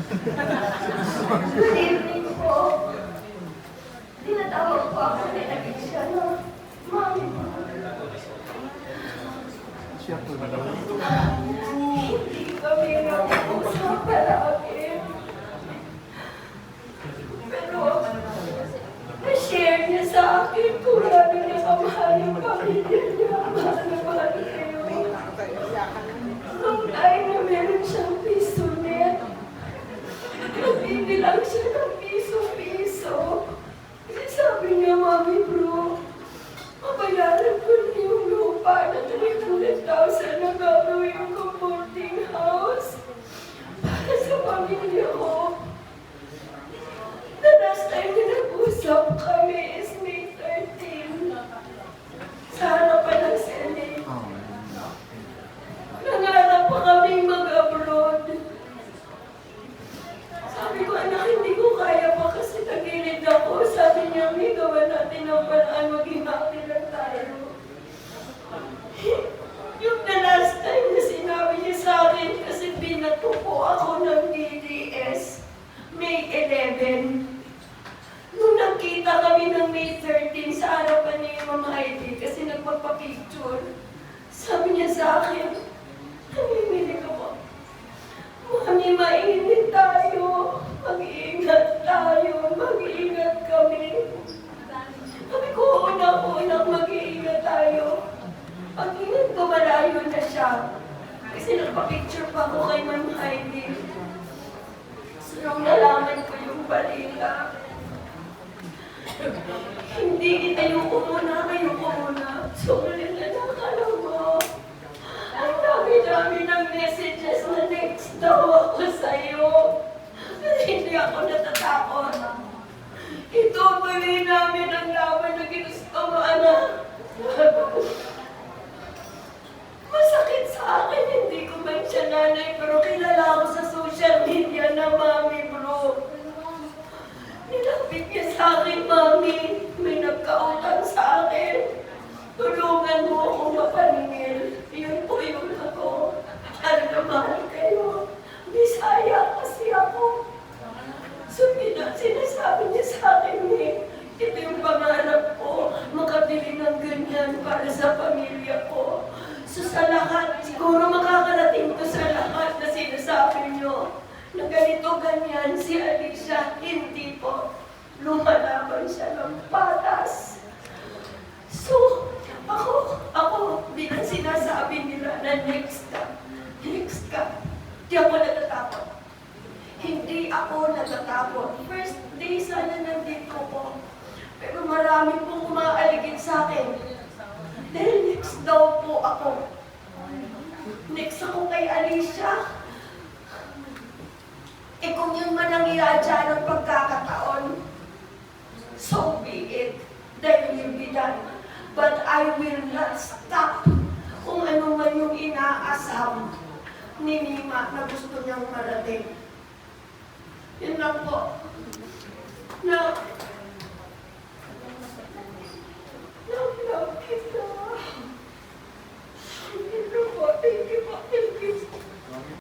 Good evening po. Tinatawag po ako ni Alicia na Mami. Hindi kami nag-usap palagi. Pero, na-share niya sa akin kung ano niya kamahal yung pamilya niya. Mahal na mahal kayo. Nung time na meron siyang piso net, nagbibilang siya ng piso-piso. Kasi sabi niya, Mami bro, mabayaran ko na yung lupa na 300,000 na gagawin ko boarding house para sa pamilya ko. The last time na nag-usap kami is May 13 sa harapan ng Senate. Nangarap pa kaming mag-abroad. Sabi ko, anak, hindi ko kaya pa kasi tagilid ako. Sabi niya, may gawa natin ang paraan, maging happy lang tayo. Yung the last time na sinabi niya sa akin, kasi binato ko ako ng DDS, May 11. Nung nagkita kami ng May 13 sa harapan ni Ma'am Heidi, kasi nagpapapicture, sabi niya sa akin, namimili ka ba? Mami, mainit tayo. Mag-iingat tayo. Mag-iingat kami. Sabi ko, una-unang mag-iingat tayo. Pag-ingat ko, malayo na siya. Kasi nagpa-picture pa ako kay Ma'am Heidi. So, nung nalaman ko yung balita, hindi, ayoko muna. Sulit na nakala mo. Ang dami-dami ng messages na next daw ako sa'yo. Pero hindi ako natatakot. Itutuloy namin ang laban na ginusto mo, anak. Masakit sa akin, hindi ko man siya nanay, pero kilala ako sa social media na Mami bro. Nilapit niya sa akin, Mami. May nagkautang sa akin. Tulungan mo akong mapaningil. Yun po yung ako. Para na mahal kayo. Bisaya kasi ako. So, sinasabi niya sa akin ito yung pangarap ko, makabili ng ganyan para sa pamilya ko. So, sa lahat, siguro makakarating to sa lahat na sinasabi niyo na ganito, ganyan, si Alicia, hindi po. Lumalaban siya ng patas. So, ako, bilang sinasabi nila na next ka. Di ako natatakot. Hindi ako natatakot. First day sana nandito ko. Pero marami pong umaaligid sa akin. Dahil next daw po ako. Next ako kay Alicia. Kung yun man ang iadya ng pagkakataon, so be it. That will be done. But I will not stop kung ano man yung inaasam ni Mima na gusto niyang marating. Yun lang po. Na